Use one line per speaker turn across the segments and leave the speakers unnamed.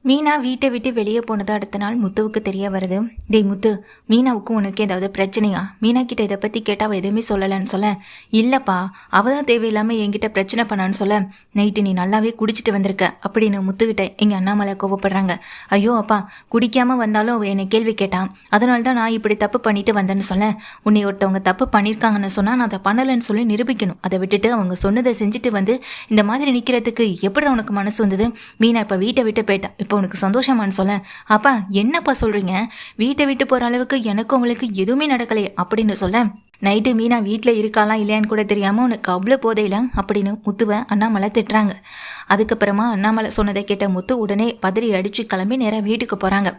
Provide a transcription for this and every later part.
மீனா வீட்டை விட்டு வெளியே போனது அடுத்த நாள் முத்துவுக்கு தெரிய வருது. டேய் முத்து, மீனாவுக்கும் உனக்கு ஏதாவது பிரச்சனையா? மீனா கிட்ட இதை பற்றி கேட்டால் அவள் எதுவுமே சொல்லலைன்னு சொல்ல. இல்லைப்பா, அவள் தான் தேவையில்லாமல் என்கிட்ட பிரச்சனை பண்ணான்னு சொல்ல. நைட்டு நீ நல்லாவே குடிச்சிட்டு வந்திருக்க அப்படின்னு முத்துக்கிட்ட எங்கள் அண்ணாமலை கோவப்படுறாங்க. ஐயோ அப்பா, குடிக்காமல் வந்தாலும் அவள் என்னை கேள்வி கேட்டான், அதனால தான் நான் இப்படி தப்பு பண்ணிட்டு வந்தேன்னு சொல்ல. உன்னை ஒருத்தவங்க தப்பு பண்ணியிருக்காங்கன்னு சொன்னால் நான் அதை பண்ணலைன்னு சொல்லி நிரூபிக்கணும். அதை விட்டுட்டு அவங்க சொன்னதை செஞ்சுட்டு வந்து இந்த மாதிரி நிற்கிறதுக்கு எப்படி உனக்கு மனசு வந்தது? மீனா இப்போ வீட்டை விட்டு போயிட்டா, இப்போ உனக்கு சந்தோஷமானு சொல்ல. அப்பா என்னப்பா சொல்றீங்க? வீட்டை விட்டு போற அளவுக்கு எனக்கும் அவளுக்கு எதுவுமே நடக்கலையே அப்படின்னு சொல்ல. நைட்டு மீனா வீட்டில் இருக்காலாம் இல்லையான்னு கூட தெரியாமல் உனக்கு அவ்வளோ போதையில அப்படின்னு முத்துவை அண்ணாமலை திட்டுறாங்க. அதுக்கப்புறமா அண்ணாமலை சொன்னதை கேட்ட முத்து உடனே பதறி அடித்து கிளம்பி நேராக வீட்டுக்கு போகிறாங்க.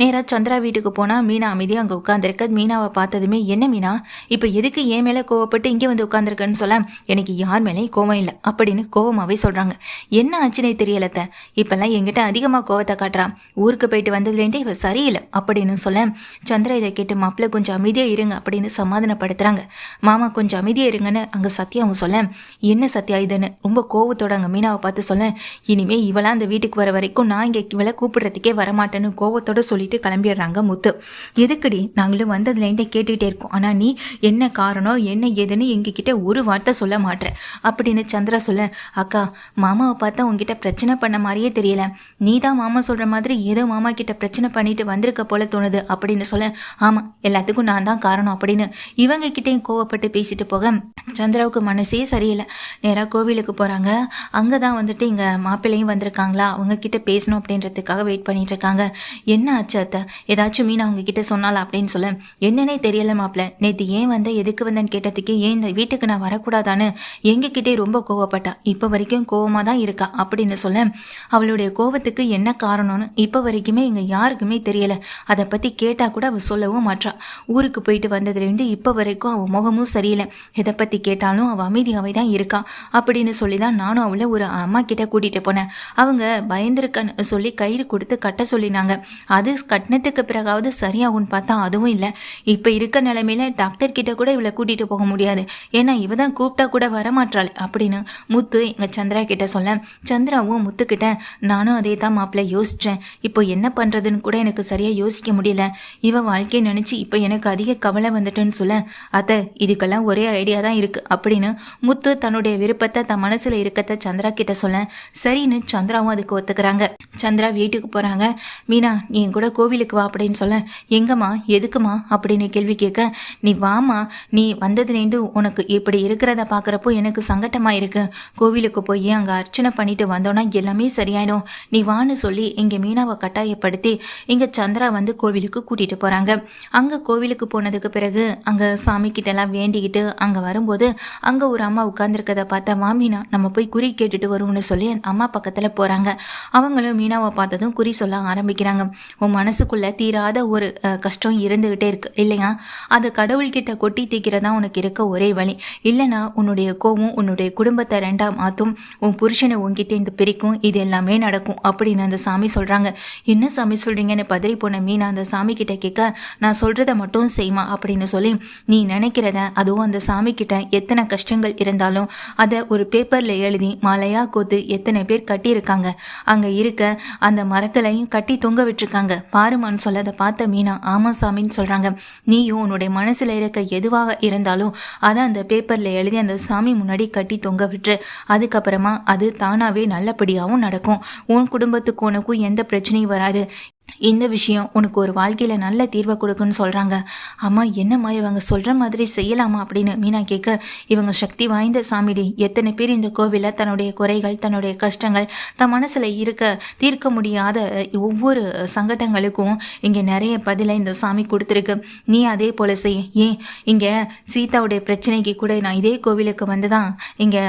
நேராக சந்திரா வீட்டுக்கு போனால் மீனா அமைதியாக அங்கே உட்காந்துருக்க. மீனாவை பார்த்ததுமே, என்ன மீனா இப்போ எதுக்கு என் மேலே கோவப்பட்டு இங்கே வந்து உட்காந்துருக்கன்னு சொல்ல. எனக்கு யார் மேலேயும் கோவம் இல்லை அப்படின்னு கோவமாகவே சொல்கிறாங்க. என்ன ஆச்சுனே தெரியலத்த, இப்போல்லாம் என்கிட்ட அதிகமாக கோவத்தை காட்டுறான், ஊருக்கு போயிட்டு வந்ததுலேருந்தே இவ சரியில்லை அப்படின்னு சொல்ல. சந்திரா இதை கேட்டு மாப்பிள்ளை கொஞ்சம் அமைதியாக இருங்க அப்படின்னு சமாதானப்படுத்துகிறாங்க. மாமா கொஞ்சம் அமைதியாக இருங்கன்னு அங்கே சத்யாவும் சொல்ல. என்ன சத்யா இதுன்னு ரொம்ப கோவத்தோட அங்கே மீனாவை பார்த்து சொல்ல. இனிமே இவளா அந்த வீட்டுக்கு வர வரைக்கும் நான் இங்கே இவளை கூப்பிடுறதுக்கே வரமாட்டேன்னு கோவத்தோட சொல்லிட்டு கிளம்பிடுறாங்க முத்து. எதுக்குடி, நாங்களும் வந்ததுலேருந்தே கேட்டுகிட்டே இருக்கோம், ஆனால் நீ என்ன காரணம் என்ன ஏதுன்னு எங்ககிட்ட ஒரு வார்த்தை சொல்ல மாட்டேன் அப்படின்னு சந்திரா சொல்ல. அக்கா, மாமாவை பார்த்தா உங்ககிட்ட பிரச்சனை பண்ண மாதிரியே தெரியல, நீ தான் மாமா சொல்கிற மாதிரி ஏதோ மாமா கிட்ட பிரச்சனை பண்ணிட்டு வந்திருக்க போல தோணுது அப்படின்னு சொல்ல. ஆமாம், எல்லாத்துக்கும் நான் தான் காரணம் அப்படின்னு இவங்க கிட்டையும் கோவப்பட்டு பேசிட்டு போக சந்திராவுக்கு மனசே சரியில்லை. நேராக கோவிலுக்கு போகிறாங்க. அங்கே தான் வந்துட்டு இங்கே மாப்பிள்ளையும் வந்திருக்காங்களா, அவங்க கிட்ட பேசணும் அப்படின்றதுக்காக வெயிட் பண்ணிட்டு இருக்காங்க. என்ன ஆச்சு அத்தை, ஏதாச்சும் மீனா அவங்க கிட்ட சொன்னாலா அப்படின்னு சொல்ல. என்னன்னே தெரியல மாப்பிள்ளை, நேற்று ஏன் வந்த எதுக்கு வந்தேன்னு கேட்டதுக்கு ஏன் இந்த வீட்டுக்கு நான் வரக்கூடாதான்னு எங்ககிட்டே ரொம்ப கோவப்பட்டா, இப்போ வரைக்கும் கோவமாக தான் இருக்கா அப்படின்னு சொல்ல. அவளுடைய கோவத்துக்கு என்ன காரணம்னு இப்போ வரைக்குமே இங்கே யாருக்குமே தெரியலை. அதை பற்றி கேட்டால் கூட அவள் சொல்லவும் மாட்டா. ஊருக்கு போயிட்டு வந்ததுலேருந்து இப்போ வரைக்கும் அவள் முகமும் சரியில்லை, எதை பற்றி கேட்டாலும் அவள் அமைதியாகவே தான் இருக்கா அப்படின்னு சொல்லி தான் நானும் அவளை ஒரு அம்மா கிட்ட கூட்டிகிட்டு போனேன். அவங்க பயந்துருக்கன்னு சொல்லி கயிறு கொடுத்து கட்ட சொல்லினாங்க. அது கட்டினத்துக்கு பிறகாவது சரியாகும்னு பார்த்தா அதுவும் இல்லை. இப்போ இருக்க நிலைமையில டாக்டர் கிட்ட கூட இவளை கூட்டிகிட்டு போக முடியாது, ஏன்னா இவ தான் கூப்பிட்டா கூட வரமாட்டாள் அப்படின்னு முத்து எங்கள் சந்திரா கிட்ட சொல்ல. சந்திராவும் முத்துக்கிட்ட, நானும் அதே தான் மாப்பிள்ளை யோசித்தேன், இப்போ என்ன பண்ணுறதுன்னு கூட எனக்கு சரியாக யோசிக்க முடியல, இவ வாழ்க்கையை நினச்சி இப்போ எனக்கு அதிக கவலை வந்துட்டுன்னு சொல்ல. அத்தை, இதுக்கெல்லாம் ஒரே ஐடியா தான் இருக்கு அப்படின்னு முத்து தன்னுடைய விருப்பத்தை தன் மனசுல இருக்கத்தை சந்திரா கிட்ட சொல்ல. சரின்னு சந்திராவும் அதுக்கு ஒத்துக்கிறாங்க. சந்திரா வீட்டுக்கு போறாங்க. மீனா, நீ என் கூட கோவிலுக்கு வா அப்படின்னு சொல்ல. எங்கம்மா, எதுக்குமா அப்படின்னு கேள்வி கேட்க. நீ வாமா, நீ வந்ததுலேருந்து உனக்கு இப்படி இருக்கிறத பார்க்குறப்போ எனக்கு சங்கட்டமா இருக்கு, கோவிலுக்கு போய் அங்கே அர்ச்சனை பண்ணிட்டு வந்தோன்னா எல்லாமே சரியாயிடும், நீ வான்னு சொல்லி இங்கே மீனாவை கட்டாயப்படுத்தி இங்கே சந்திரா வந்து கோவிலுக்கு கூட்டிட்டு போறாங்க. அங்கே கோவிலுக்கு போனதுக்கு பிறகு அங்கே சாமி கிட்டலாம் வேண்டிக்கிட்டு அங்கே வரும்போது அங்கே ஒரு அம்மா உட்காந்துருக்கதை பார்த்தா, மீனா நம்ம போய் குறி கேட்டுட்டு வருவோம்னு சொல்லி அந்த அம்மா பக்கத்தில் போகிறாங்க. அவங்களும் மீனாவை பார்த்ததும் குறி சொல்ல ஆரம்பிக்கிறாங்க. உன் மனசுக்குள்ளே தீராத ஒரு கஷ்டம் இருந்துக்கிட்டே இருக்கு இல்லையா, அது கடவுள்கிட்ட கொட்டி தீக்கிறதா உனக்கு இருக்க ஒரே வழி, இல்லைனா உன்னுடைய கோவம் உன்னுடைய குடும்பத்தை ரெண்டா மாற்றும், உன் புருஷனை உன்கிட்ட பிரிக்கும், இது எல்லாமே நடக்கும் அப்படின்னு அந்த சாமி சொல்கிறாங்க. என்ன சாமி சொல்கிறீங்கன்னு பதறி போன மீனா அந்த சாமி கிட்ட கேட்க, நான் சொல்கிறத மட்டும் செய்யுமா அப்படின்னு சொல்லி, நீ நினைக்கிறத, அதுவும் அந்த சாமி கிட்ட எத்தனை கஷ்டங்கள் இருந்தாலும் அதை ஒரு பேப்பர்ல எழுதி மாலையா கோத்து எத்தனை பேர் கட்டியிருக்காங்க, அங்க இருக்க அந்த மரத்துலையும் கட்டி தொங்க விட்டுருக்காங்க பாருமான்னு சொல்ல. அதை பார்த்த மீனா, ஆமா சாமின்னு சொல்றாங்க. நீயும் உன்னுடைய மனசுல இருக்க எதுவாக இருந்தாலும் அதை அந்த பேப்பர்ல எழுதி அந்த சாமி முன்னாடி கட்டி தொங்க விட்டுரு, அதுக்கப்புறமா அது தானாவே நல்லபடியாகவும் நடக்கும், உன் குடும்பத்துக்கு உனக்கும் எந்த பிரச்சனையும் வராது, இந்த விஷயம் உனக்கு ஒரு வாழ்க்கையில் நல்ல தீர்வை கொடுக்குன்னு சொல்கிறாங்க. அம்மா, என்னம்மா இவங்க சொல்கிற மாதிரி செய்யலாமா அப்படின்னு மீனா கேட்க. இவங்க சக்தி வாய்ந்த சாமிடி, எத்தனை பேர் இந்த கோவிலில் தன்னுடைய குறைகள் தன்னுடைய கஷ்டங்கள் தன் மனசில் தீர்க்க முடியாத ஒவ்வொரு சங்கடங்களுக்கும் இங்கே நிறைய பதிலை இந்த சாமி கொடுத்துருக்கு, நீ அதே போல் செய். ஏன் இங்கே சீதாவுடைய பிரச்சனைக்கு கூட நான் இதே கோவிலுக்கு வந்து தான் இங்கே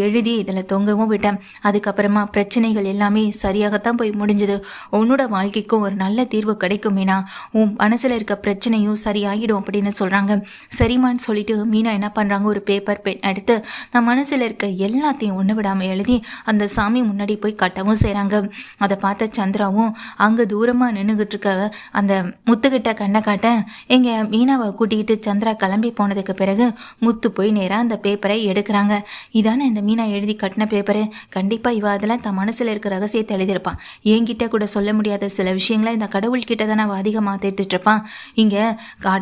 எழுதி இதில் தொங்கவும் விட்டேன், அதுக்கப்புறமா பிரச்சனைகள் எல்லாமே சரியாகத்தான் போய் முடிஞ்சது, உன்னோட வாழ்க்கைக்கும் ஒரு நல்ல தீர்வு கிடைக்கும் மீனா, உன் மனசில் இருக்க பிரச்சனையும் சரியாகிடும் அப்படின்னு சொல்கிறாங்க. சரிம்மான்னு சொல்லிட்டு மீனா என்ன பண்ணுறாங்க, ஒரு பேப்பர் பென் எடுத்து நான் மனசில் இருக்க எல்லாத்தையும் ஒன்று விடாமல் எழுதி அந்த சாமி முன்னாடி போய் கட்டவும் செய்கிறாங்க. அதை பார்த்த சந்திராவும் அங்கே தூரமாக நின்றுக்கிட்டு இருக்க அந்த முத்துக்கிட்ட கண்ணை காட்ட எங்க மீனாவை கூட்டிகிட்டு சந்திரா கிளம்பி போனதுக்கு பிறகு முத்து போய் நேராக அந்த பேப்பரை எடுக்கிறாங்க. இதானே இந்த மீனா எழுதி கட்டின பேப்பரு, கண்டிப்பாக இவ அதெல்லாம் தன் மனசில் இருக்க ரகசியத்தை எழுதியிருப்பான். என்கிட்ட கூட சொல்ல முடியாத சில விஷயங்களை இந்த கடவுள்கிட்ட தானே அவள் அதிகமாக தேர்த்துட்டு இருப்பான். இங்கே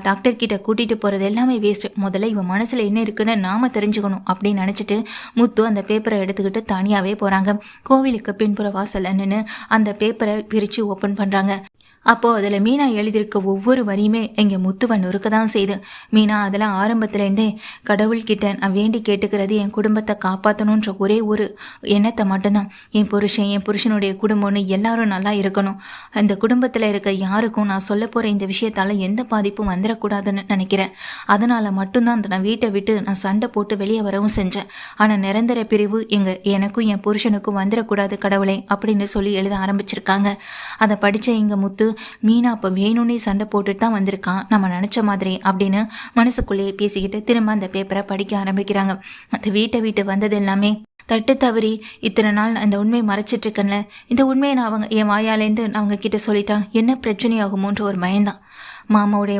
டாக்டர் கிட்ட கூட்டிகிட்டு போகிறது எல்லாமே வேஸ்ட். முதல்ல இவன் மனசில் என்ன இருக்குன்னு நாம தெரிஞ்சுக்கணும் அப்படின்னு நினச்சிட்டு முத்து அந்த பேப்பரை எடுத்துக்கிட்டு தனியாகவே போகிறாங்க. கோவிலுக்கு பின்புற வாசல்ல நின்று அந்த பேப்பரை பிரித்து ஓப்பன் பண்ணுறாங்க. அப்போது அதில் மீனா எழுதியிருக்க ஒவ்வொரு வரியுமே எங்கள் முத்துவன் நொறுக்க தான் செய்து. மீனா அதெல்லாம் ஆரம்பத்துலேருந்தே கடவுள்கிட்ட நான் வேண்டி கேட்டுக்கிறது என் குடும்பத்தை காப்பாற்றணுன்ற ஒரே ஒரு எண்ணத்தை மட்டும்தான். என் புருஷனுடைய குடும்பம்னு எல்லாரும் நல்லா இருக்கணும். அந்த குடும்பத்தில் இருக்க யாருக்கும் நான் சொல்ல போகிற இந்த விஷயத்தால் எந்த பாதிப்பும் வந்துடக்கூடாதுன்னு நினைக்கிறேன். அதனால் மட்டும்தான் நான் வீட்டை விட்டு நான் சண்டை போட்டு வெளியே வரவும் செஞ்சேன். ஆனால் நிரந்தர பிரிவு எனக்கும் என் புருஷனுக்கும் வந்துடக்கூடாது கடவுளே அப்படின்னு சொல்லி எழுத ஆரம்பிச்சிருக்காங்க. அதை படித்த எங்கள் முத்து, மீனா அப்போ வேணும்னே சண்டை போட்டுட்டு தான் வந்திருக்கான் நம்ம நினச்ச மாதிரி அப்படின்னு மனசுக்குள்ளேயே பேசிக்கிட்டு திரும்ப அந்த பேப்பரை படிக்க ஆரம்பிக்கிறாங்க. அந்த வீட்டை வந்தது எல்லாமே தட்டு தவறி இத்தனை நாள் அந்த உண்மையை மறைச்சிட்டு இருக்கேன்ல, இந்த உண்மையை நான் என் வாயாலேருந்து நான் அவங்க கிட்ட சொல்லிட்டேன் என்ன பிரச்சனையாகுமோன்ற ஒரு பயம்தான். மாமாவுடைய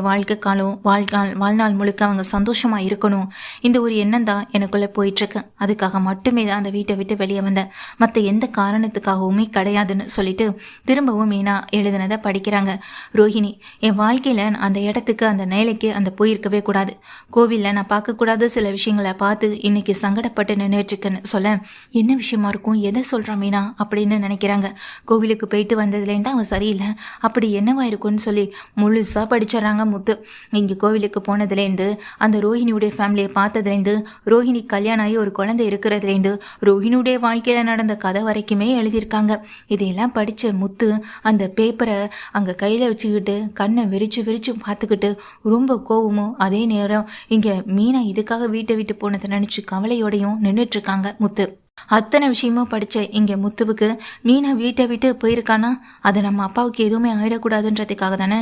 வாழ்நாள் முழுக்க அவங்க சந்தோஷமாக இருக்கணும், இந்த ஒரு எண்ணம் தான் எனக்குள்ளே போயிட்டுருக்கு. அதுக்காக மட்டுமே தான் அந்த வீட்டை விட்டு வெளியே வந்தேன், மற்ற எந்த காரணத்துக்காகவுமே கிடையாதுன்னு சொல்லிட்டு திரும்பவும் மீனா எழுதினதை படிக்கிறாங்க. ரோஹிணி, என் வாழ்க்கையில் அந்த இடத்துக்கு அந்த நிலைக்கு அந்த போயிருக்கவே கூடாது. கோவிலில் நான் பார்க்கக்கூடாத சில விஷயங்களை பார்த்து இன்னைக்கு சங்கடப்பட்டு நின்றுட்டுருக்குன்னு சொல்ல, என்ன விஷயமா இருக்கும், எதை சொல்கிறான் மீனா அப்படின்னு நினைக்கிறாங்க. கோவிலுக்கு போயிட்டு வந்ததுலேருந்து அவன் சரியில்லை, அப்படி என்னவா இருக்கும்னு சொல்லி முழுசாக படிச்சிடறாங்க முத்து. இங்கே கோவிலுக்கு போனதுலேருந்து, அந்த ரோஹிணியுடைய ஃபேமிலியை பார்த்ததுலேருந்து, ரோஹிணி கல்யாணம் ஆகி ஒரு குழந்தை இருக்கிறதுலேருந்து, ரோஹிணியுடைய வாழ்க்கையில் நடந்த கதை வரைக்குமே எழுதியிருக்காங்க. இதையெல்லாம் படித்த முத்து அந்த பேப்பரை அங்கே கையில் வச்சுக்கிட்டு கண்ணை விரிச்சு பார்த்துக்கிட்டு ரொம்ப கோவமும், அதே நேரம் இங்கே மீனா இதுக்காக வீட்டை விட்டு போனதை நினச்சி கவலையோடையும் நின்றுட்டுருக்காங்க முத்து. அத்தனை விஷயமும் படித்த இங்கே முத்துவுக்கு மீனா வீட்டை விட்டு போயிருக்கானா அது நம்ம அப்பாவுக்கு எதுவுமே ஆயிடக்கூடாதுன்றதுக்காக தானே.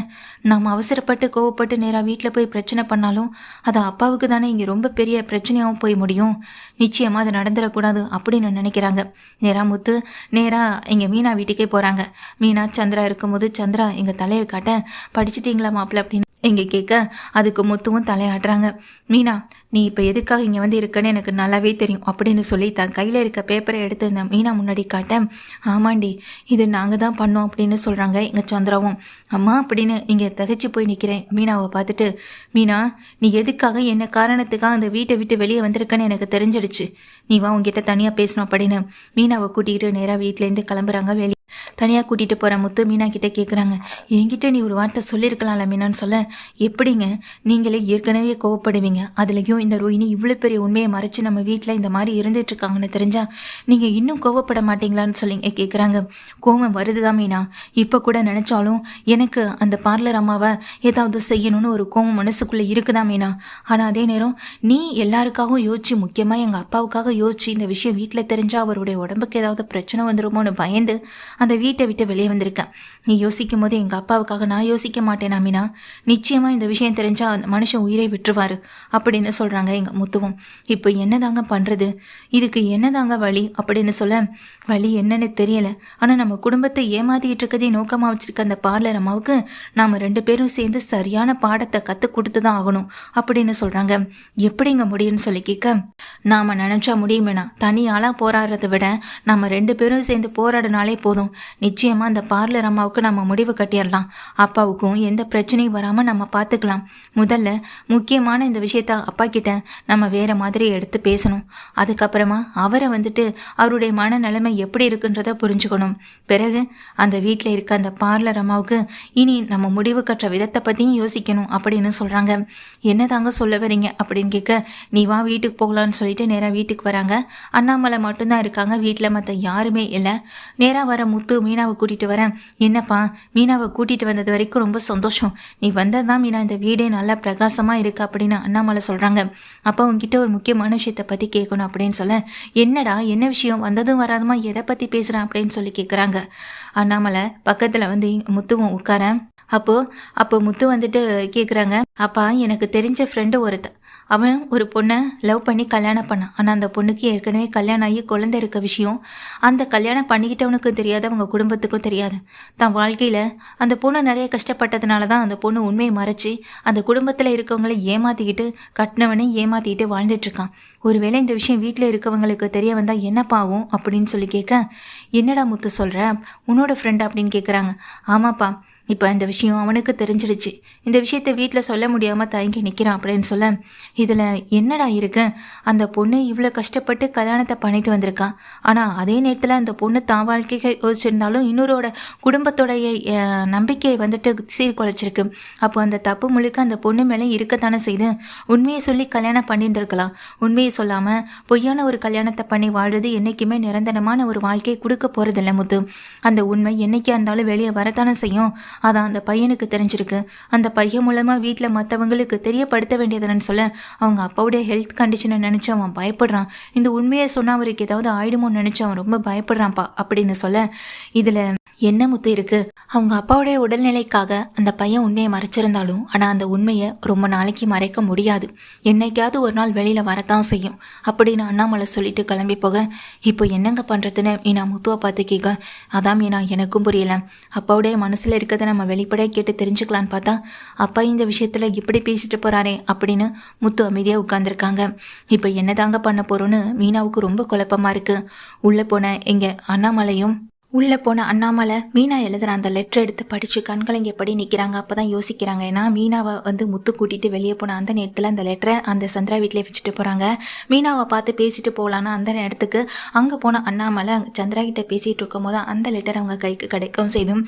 நம்ம அவசரப்பட்டு கோவப்பட்டு நேராக வீட்டில் போய் பிரச்சனை பண்ணாலும் அது அப்பாவுக்கு தானே இங்கே ரொம்ப பெரிய பிரச்சனையாகவும் போய் முடியும். நிச்சயமாக அது நடந்துடக்கூடாது அப்படின்னு நினைக்கிறாங்க. நேராக முத்து நேராக இங்கே மீனா வீட்டுக்கே போகிறாங்க. மீனா சந்திரா இருக்கும்போது சந்திரா எங்கள் தலையை காட்ட, படிச்சிட்டிங்களா மாப்பிள்ள அப்படின்னு இங்கே கேட்க, அதுக்கு முத்துவும் தலையாடுறாங்க. மீனா, நீ இப்போ எதுக்காக இங்கே வந்து இருக்கன்னு எனக்கு நல்லாவே தெரியும் அப்படின்னு சொல்லி தன் கையில் இருக்க பேப்பரை எடுத்து இந்த மீனா முன்னாடி காட்ட, ஆமாண்டி இது நாங்கள் தான் பண்ணோம் அப்படின்னு சொல்கிறாங்க எங்கள் சந்திராவும். அம்மா அப்படின்னு இங்கே தகச்சு போய் நிற்கிறேன் மீனாவை பார்த்துட்டு, மீனா நீ எதுக்காக என்ன காரணத்துக்காக அந்த வீட்டை விட்டு வெளியே வந்திருக்கன்னு எனக்கு தெரிஞ்சிடுச்சு, நீ வா உங்ககிட்ட தனியாக பேசணும் அப்படின்னு மீனாவை கூட்டிகிட்டு நேராக வீட்டிலேருந்து கிளம்புறாங்க. வெளியே தனியாக கூட்டிகிட்டு போகிற முத்து மீனா கிட்டே கேட்குறாங்க, என்கிட்ட நீ ஒரு வார்த்தை சொல்லியிருக்கலாம்ல மீனான்னு சொல்ல, எப்படிங்க நீங்களே ஏற்கனவே கோவப்படுவீங்க, அதுலேயும் இந்த ரோஹிணி இவ்வளோ பெரிய உண்மையை மறைச்சு நம்ம வீட்டில் இந்த மாதிரி இருந்துகிட்ருக்காங்கன்னு தெரிஞ்சால் நீங்கள் இன்னும் கோவப்பட மாட்டீங்களான்னு சொல்லி கேட்குறாங்க. கோவம் வருதுதான் மீனா, இப்போ கூட நினச்சாலும் எனக்கு அந்த பார்லர் அம்மாவை ஏதாவது செய்யணும்னு ஒரு கோவம் மனசுக்குள்ளே இருக்குதான் மீனா. ஆனால் அதே நேரம் நீ எல்லாருக்காகவும் யோசிச்சு, முக்கியமாக எங்கள் அப்பாவுக்காக யோசிச்சு இந்த விஷயம் வீட்டில் தெரிஞ்சால் அவருடைய உடம்புக்கு ஏதாவது பிரச்சனை வந்துருமோன்னு பயந்து அந்த வீட்டை விட்டு வெளியே வந்திருக்கேன். நீ யோசிக்கும் போது எங்கள் அப்பாவுக்காக நான் யோசிக்க மாட்டேனா மீனா, நிச்சயமாக இந்த விஷயம் தெரிஞ்சால் அந்த மனுஷன் உயிரை விட்டுருவார் அப்படின்னு சொல்கிறாங்க எங்கள் முத்துவும். இப்போ என்னதாங்க பண்ணுறது, இதுக்கு என்னதாங்க வழி அப்படின்னு சொல்ல, வழி என்னன்னு தெரியலை, ஆனால் நம்ம குடும்பத்தை ஏமாத்திட்டு இருக்கதே நோக்கமாக வச்சுருக்க அந்த பார்லர் அம்மாவுக்கு நாம் 2 பேரும் சேர்ந்து சரியான பாடத்தை கற்றுக் கொடுத்து தான் ஆகணும் அப்படின்னு சொல்கிறாங்க. எப்படிங்க முடியும்னு சொல்லி கேட்க, நாம் நினச்சா முடியுமேனா, தனியாளாக போராடுறதை விட நம்ம 2 பேரும் சேர்ந்து போராடினாலே போதும், நிச்சயமாக அந்த பார்லர் அம்மாவுக்கு நம்ம முடிவு கட்டிடலாம், அப்பாவுக்கும் எந்த பிரச்சனையும் வராமல் நம்ம பார்த்துக்கலாம். முதல்ல முக்கியமான இந்த விஷயத்த அப்பா கிட்ட நம்ம வேறு மாதிரி எடுத்து பேசணும். அதுக்கப்புறமா அவரை அவருடைய மனநிலைமை எப்படி இருக்குன்றத புரிஞ்சுக்கணும். பிறகு அந்த வீட்டில் இருக்க அந்த பார்லர் அம்மாவுக்கு இனி நம்ம முடிவு கட்டுற விதத்தை பற்றியும் யோசிக்கணும் அப்படின்னு சொல்கிறாங்க. என்னதாங்க சொல்ல வரீங்க அப்படின்னு கேட்க, நீ வா வீட்டுக்கு போகலான்னு சொல்லிட்டு நேராக வீட்டுக்கு வராங்க. அண்ணாமலை மட்டும்தான் இருக்காங்க வீட்டில், மற்ற யாருமே இல்லை. நேராக வர முத்து மீனாவை கூட்டிகிட்டு வரேன். என்னப்பா மீனாவை கூட்டிகிட்டு வந்தது வரைக்கும் ரொம்ப சந்தோஷம். நீ வந்ததுதான் மீனா இந்த வீடே நல்லா பிரகாசமாக இருக்கு அப்படின்னு அண்ணாமலை சொல்கிறாங்க. அப்போ உங்ககிட்ட ஒரு முக்கியமான விஷயத்தை பற்றி கேட்கணும் அப்படின்னு சொல்ல, என்னடா என்ன விஷயம், வந்ததும் வராதுமா எதை பற்றி பேசுகிறேன் அப்படின்னு சொல்லி கேட்குறாங்க. அண்ணாமலை பக்கத்தில் வந்து முத்துவும் உட்காரேன். அப்போ முத்து வந்துட்டு கேட்குறாங்க, அப்பா எனக்கு தெரிஞ்ச ஃப்ரெண்டு ஒருத்தன், அவன் ஒரு பொண்ணை லவ் பண்ணி கல்யாணம் பண்ணான். ஆனால் அந்த பொண்ணுக்கு ஏற்கனவே கல்யாணம் ஆகி குழந்தை இருக்க விஷயம் அந்த கல்யாணம் பண்ணிக்கிட்டவனுக்கும் தெரியாது, அவங்க குடும்பத்துக்கும் தெரியாது. தன் வாழ்க்கையில் அந்த பொண்ணு நிறைய கஷ்டப்பட்டதுனால தான் அந்த பொண்ணு உண்மையை மறைச்சி அந்த குடும்பத்தில் இருக்கவங்களை ஏமாற்றிக்கிட்டு கட்டினவனே ஏமாற்றிக்கிட்டு வாழ்ந்துட்டுருக்கான். ஒருவேளை இந்த விஷயம் வீட்டில் இருக்கவங்களுக்கு தெரிய வந்தால் என்னப்பா ஆகும் அப்படின்னு சொல்லி கேட்க, என்னடா முத்து சொல்கிற, உன்னோட ஃப்ரெண்ட் அப்படின்னு கேட்குறாங்க. ஆமாப்பா, இப்போ இந்த விஷயம் அவனுக்கு தெரிஞ்சிடுச்சு. இந்த விஷயத்த வீட்டில் சொல்ல முடியாமல் தயங்கி நிற்கிறான் அப்படின்னு சொல்ல, இதில் என்னடா இருக்கு, அந்த பொண்ணு இவ்வளோ கஷ்டப்பட்டு கல்யாணத்தை பண்ணிட்டு வந்திருக்கான். ஆனால் அதே நேரத்தில் அந்த பொண்ணு தான் வாழ்க்கையை யோசிச்சிருந்தாலும் இன்னொருவோட குடும்பத்தோடைய நம்பிக்கையை வந்துட்டு சீர்குலைச்சிருக்கு. அப்போ அந்த தப்பு முழுக்க அந்த பொண்ணு மேலே இருக்கத்தானே செய்து. உண்மையை சொல்லி கல்யாணம் பண்ணிட்டு இருக்கலாம். உண்மையை சொல்லாமல் பொய்யான ஒரு கல்யாணத்தை பண்ணி வாழ்றது என்றைக்குமே நிரந்தரமான ஒரு வாழ்க்கையை கொடுக்க போகிறதில்ல முத்து. அந்த உண்மை என்றைக்கா இருந்தாலும் வெளியே வரத்தானே செய்யும். அதான் அந்த பையனுக்கு தெரிஞ்சிருக்கு. அந்த பையன் மூலமாக வீட்டில் மற்றவங்களுக்கு தெரியப்படுத்த வேண்டியதுன்னு சொல்ல, அவங்க அப்பாவுடைய ஹெல்த் கண்டிஷனை நினச்சி அவன் பயப்படுறான். இந்த உண்மையை சொன்னால் அவருக்கு ஏதாவது ஆயிடுமோன்னு நினச்சி அவன் ரொம்ப பயப்படுறான்ப்பா அப்படின்னு சொல்ல, இதில் என்ன முத்து இருக்கு, அவங்க அப்பாவுடைய உடல்நிலைக்காக அந்த பையன் உண்மையை மறைச்சிருந்தாலும் ஆனால் அந்த உண்மையை ரொம்ப நாளைக்கு மறைக்க முடியாது. என்னைக்காவது ஒரு நாள் வெளியில் வரத்தான் செய்யும் அப்படின்னு அண்ணாமலை சொல்லிட்டு கிளம்பி போக, இப்போ என்னங்க பண்ணுறதுன்னு மீனா முத்துவை பார்த்து கேட்க, அதான் மீனா எனக்கும் புரியல. அப்பாவுடைய மனசில் இருக்கிறத நம்ம வெளிப்படையாக கேட்டு தெரிஞ்சுக்கலான்னு பார்த்தா அப்பா இந்த விஷயத்தில் இப்படி பேசிட்டு போகிறாரே அப்படின்னு முத்து அமைதியாக உட்காந்துருக்காங்க. இப்போ என்னதாங்க பண்ண போகிறோன்னு மீனாவுக்கு ரொம்ப குழப்பமாக இருக்குது. உள்ளே போன உள்ளே போன அண்ணாமலை மீனா எழுதுகிற அந்த லெட்டர் எடுத்து படித்து கண்கலங்கி எப்படி நிற்கிறாங்க. அப்போ தான் யோசிக்கிறாங்க. ஏன்னா மீனாவை வந்து முத்து கூட்டிகிட்டு வெளியே போன அந்த நேரத்தில் அந்த லெட்டரை அந்த சந்திரா வீட்டிலே வச்சுட்டு போகிறாங்க. மீனாவை பார்த்து பேசிட்டு போகலான்னு அந்த நேரத்துக்கு அங்கே போன அண்ணாமலை சந்திரா கிட்ட பேசிகிட்டு இருக்கும் போது அந்த லெட்டர் அவங்க கைக்கு கிடைக்கவும் செய்தும்.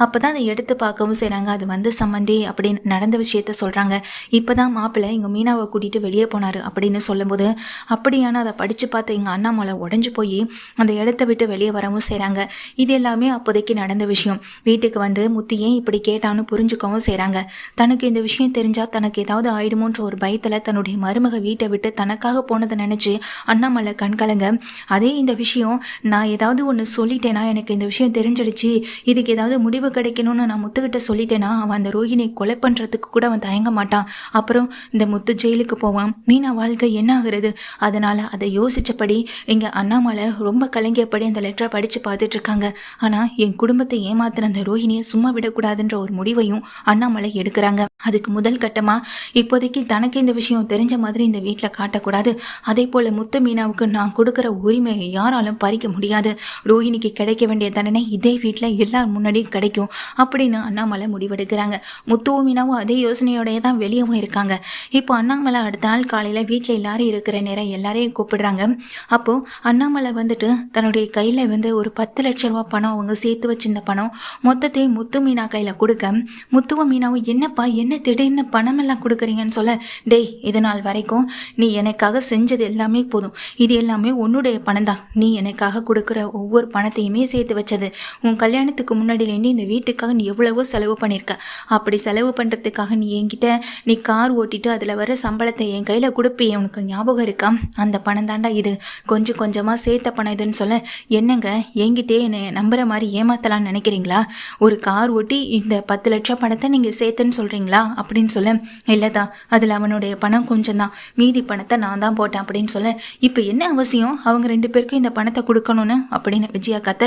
அப்போ தான் அதை எடுத்து பார்க்கவும் செய்கிறாங்க. அது வந்து சம்மந்தி அப்படின்னு நடந்த விஷயத்த சொல்கிறாங்க. இப்போ தான் மாப்பிள்ளை இங்கே மீனாவை கூட்டிகிட்டு வெளியே போனார் அப்படின்னு சொல்லும்போது, அப்படியான அதை படித்து பார்த்து எங்கள் அண்ணாமலை உடஞ்சி போய் அந்த இடத்த விட்டு வெளியே வரவும் செய்கிறாங்க. இது எல்லாமே அப்போதைக்கு நடந்த விஷயம். வீட்டுக்கு வந்து முத்து ஏன் இப்படி கேட்டான்னு புரிஞ்சுக்கவும் செய்கிறாங்க. தனக்கு இந்த விஷயம் தெரிஞ்சால் தனக்கு ஏதாவது ஆயிடுமோன்ற ஒரு பயத்தில் தன்னுடைய மருமக வீட்டை விட்டு தனக்காக போனதை நினச்சி அண்ணாமலை கண்கலங்க. அதே இந்த விஷயம் நான் ஏதாவது ஒன்று சொல்லிட்டேனா, எனக்கு இந்த விஷயம் தெரிஞ்சிடுச்சு, இதுக்கு ஏதாவது முடிவு கிடைக்கணும்னு நான் முத்துக்கிட்ட சொல்லிட்டேனா அவன் அந்த ரோஹிணியை கொலை பண்ணுறதுக்கு கூட அவன் தயங்க மாட்டான். அப்புறம் இந்த முத்து ஜெயிலுக்கு போவான். மீனா வாழ்க்கை என்ன ஆகுறது? அதனால் அதை யோசித்தபடி இங்கே அண்ணாமலை ரொம்ப கலங்கியபடி அந்த லெட்டரை படித்து பார்த்துட்டு இருக்காங்க. ஆனால் என் குடும்பத்தை ஏமாத்தின அந்த ரோஹிணியை சும்மா விடக்கூடாதுன்ற ஒரு முடிவையும் அண்ணாமலை எடுக்கிறாங்க. அதுக்கு முதல் கட்டமாக இப்போதைக்கு தனக்கு இந்த விஷயம் தெரிஞ்ச மாதிரி இந்த வீட்டில் காட்டக்கூடாது. அதே போல் முத்து மீனாவுக்கு நான் கொடுக்குற உரிமையை யாராலும் பறிக்க முடியாது. ரோஹிணிக்கு கிடைக்க வேண்டிய தண்டனை இதே வீட்டில் எல்லார் முன்னாடியும் கிடைக்கும் அப்படின்னு அண்ணாமலை முடிவெடுக்கிறாங்க. முத்துவும் மீனாவும் அதே யோசனையோடைய தான் வெளியவும் இருக்காங்க. இப்போ அண்ணாமலை அடுத்த நாள் காலையில் வீட்டில் எல்லாரும் இருக்கிற நேரம் எல்லாரையும் கூப்பிடுறாங்க. அப்போது அண்ணாமலை வந்துட்டு தன்னுடைய கையில் வந்து ஒரு 10 லட்சம் ரூபா பணம் அவங்க சேர்த்து வச்சிருந்த பணம் மொத்தத்தையும் முத்து மீனா கையில் கொடுக்க, முத்துவும் மீனாவும் என்னப்பா என்ன திடீர்னு பணம் எல்லாம் கொடுக்குறீங்கன்னு சொல்ல, டேய் இது நாள் வரைக்கும் நீ எனக்காக செஞ்சது எல்லாமே போதும், இது எல்லாமே உன்னுடைய பணம் தான், நீ எனக்காக கொடுக்குற ஒவ்வொரு பணத்தையுமே சேர்த்து வச்சது. உன் கல்யாணத்துக்கு முன்னாடியிலேருந்து இந்த வீட்டுக்காக நீ எவ்வளவோ செலவு பண்ணியிருக்க. அப்படி செலவு பண்ணுறதுக்காக நீ கார் ஓட்டிட்டு அதில் வர சம்பளத்தை என் கையில் கொடுப்பியே, உனக்கு ஞாபகம் இருக்கா? அந்த பணம் தாண்டா இது, கொஞ்சம் கொஞ்சமாக சேர்த்த பணம் இதுன்னு சொல்ல, என்னங்க என்கிட்டே என்னை நம்புற மாதிரி ஏமாத்தலான்னு நினைக்கிறீங்களா? ஒரு கார் ஓட்டி இந்த 10 லட்சம் பணத்தை நீங்கள் சேர்த்துன்னு சொல்கிறீங்களா அப்படின்னு சொல்ல, இல்லைதான் அதில் அவனுடைய பணம் கொஞ்சம் தான், மீதி பணத்தை நான் தான் போட்டேன் அப்படின்னு சொல்ல, இப்போ என்ன அவசியம் அவங்க 2 பேருக்கும் இந்த பணத்தை கொடுக்கணும்னு அப்படின்னு விஜயா கத்த,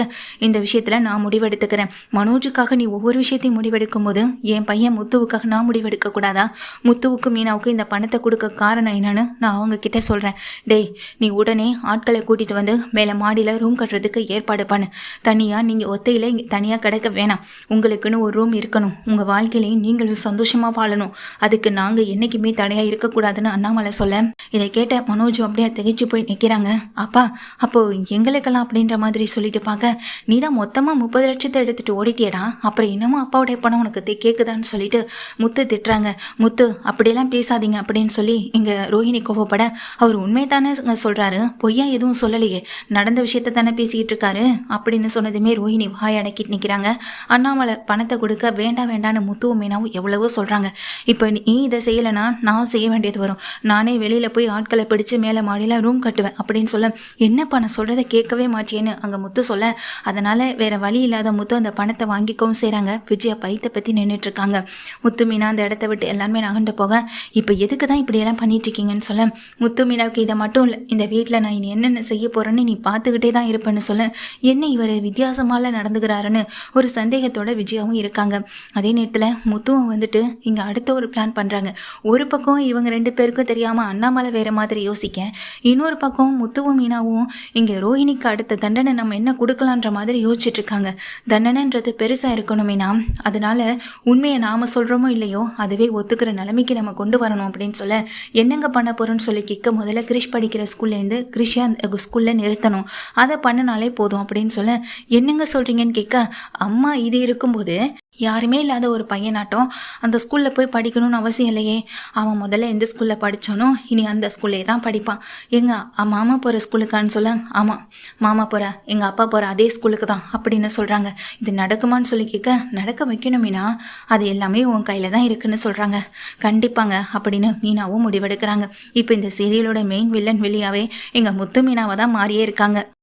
இந்த விஷயத்தில் நான் முடிவெடுத்துக்கிறேன். மனோஜுக்காக நீ ஒவ்வொரு விஷயத்தையும் முடிவெடுக்கும் போது என் பையன் முத்துவுக்காக நான் முடிவெடுக்க கூடாதா? முத்துவுக்கும் மீனாவுக்கும் இந்த பணத்தை கொடுக்க காரணம் என்னன்னு நான் அவங்க கிட்ட சொல்கிறேன். டேய் நீ உடனே ஆட்களை கூட்டிகிட்டு வந்து மேலே மாடியில் ரூம் கட்டுறதுக்கு ஏற்பாடு பண்ணு. தனியாக நீங்கள் ஒத்தையில் இங்கே தனியாக கிடக்க வேணாம். உங்களுக்குன்னு ஒரு ரூம் இருக்கணும். உங்கள் வாழ்க்கையிலையும் நீங்களும் சந்தோஷமாக வாழணும். அதுக்கு நாங்கள் என்றைக்குமே தடையாக இருக்கக்கூடாதுன்னு அண்ணாமலை சொல்ல, இதை கேட்ட மனோஜ் அப்படியே திகைச்சு போய் நிற்கிறாங்க. அப்பா அப்போது எங்களுக்கெல்லாம் அப்படின்ற மாதிரி சொல்லிட்டு பார்க்க, நீ தான் மொத்தமாக 30 லட்சத்தை எடுத்துகிட்டு ஓடிட்டியடா, அப்புறம் இன்னமும் அப்பாவுடைய பணம் உனக்கு கேட்குதான்னு சொல்லிட்டு முத்து திட்டுறாங்க. முத்து அப்படியெல்லாம் பேசாதீங்க அப்படின்னு சொல்லி இங்கே ரோஹிணி கோவப்பட, அவர் உண்மை தானே சொல்கிறாரு, பொய்யா எதுவும் சொல்லலையே, நடந்த விஷயத்த தானே பேசிக்கிட்டு இருக்காரு அப்படின்னு சொன்னதுமே ரோஹிணி வாய் அடக்கிட்டு நிற்கிறாங்க. அண்ணாமலை பணத்தை கொடுக்க வேண்டாம் வேண்டான்னு முத்துவும் மீனாவும் எவ்வளவோ சொல்கிறாங்க. இப்போ நீ இதை செய்யலைன்னா நான் செய்ய வேண்டியது வரும். நானே வெளியில் போய் ஆட்களை பிடிச்சு மேலே மாடியில் ரூம் கட்டுவேன் அப்படின்னு சொல்ல, என்னப்பா நான் சொல்கிறத கேட்கவே மாட்டேன்னு அங்கே முத்து சொல்ல, அதனால் வேறு வழி இல்லாத முத்து அந்த பணத்தை வாங்கிக்கவும் செய்கிறாங்க. விஜயா பைத்தை பற்றி நின்றுட்டு இருக்காங்க. முத்து மீனா அந்த இடத்த விட்டு எல்லாருமே நகண்டு போக, இப்போ எதுக்கு தான் இப்படியெல்லாம் பண்ணிட்டு இருக்கீங்கன்னு சொல்ல, முத்து மீனாவுக்கு இதை மட்டும் இல்லை, இந்த வீட்டில் நான் இனி என்னென்ன செய்ய போகிறேன்னு நீ பார்த்துக்கிட்டே தான் இருப்பேன்னு சொல்ல, என்ன இவர் வித்தியாசமால நடந்துக்கிறாருன்னு ஒரு சந்தேகத்தோட விஜயாவும் இருக்காங்க. அதே நேரத்தில் முத்துவும் வந்துட்டு இங்கே அடுத்த ஒரு பிளான் பண்ணுறாங்க. ஒரு பக்கம் இவங்க 2 பேருக்கும் தெரியாமல் அண்ணாமலை வேறு மாதிரி யோசிக்க, இன்னொரு பக்கம் முத்துவும் மீனாவும் இங்கே ரோஹிணிக்கு அடுத்த தண்டனை நம்ம என்ன கொடுக்கலான்ற மாதிரி யோசிச்சுட்டு இருக்காங்க. தண்டனைன்றது பெருசாக இருக்கணும் மீனா, அதனால உண்மையை நாம் சொல்கிறோமோ இல்லையோ அதுவே ஒத்துக்கிற நிலைமைக்கு நம்ம கொண்டு வரணும் அப்படின்னு சொல்ல, என்னங்க பண்ண போகிறோன்னு சொல்லி கேட்க, முதல்ல கிரிஷ் படிக்கிற ஸ்கூல்லேருந்து கிரிஷை அந்த ஸ்கூலில் நிறுத்தணும், அதை பண்ணினாலே போதும் அப்படின்னு சொல்ல, என்னங்க சொல்கிறீங்கன்னு கேட்க, அம்மா இது இருக்கும்போது யாருமே இல்லாத ஒரு பையனாட்டம் அந்த ஸ்கூலில் போய் படிக்கணும்னு அவசியம் இல்லையே. அவன் முதல்ல எந்த ஸ்கூலில் படித்தானோ இனி அந்த ஸ்கூல்லே தான் படிப்பான். மாமா போகிற ஸ்கூலுக்கான்னு சொல்ல, ஆமாம் மாமா போகிற எங்கள் அப்பா போகிற அதே ஸ்கூலுக்கு தான் அப்படின்னு சொல்கிறாங்க. இது நடக்குமான்னு சொல்லி கேட்க, நடக்க வைக்கணும் மீனா, அது எல்லாமே உன் கையில் தான் இருக்குன்னு சொல்கிறாங்க. கண்டிப்பாங்க அப்படின்னு மீனாவும் முடிவெடுக்கிறாங்க. இப்போ இந்த சீரியலோட மெயின் வில்லன் வெளியாவே எங்கள் முத்து மீனாவை தான் மாறியே இருக்காங்க.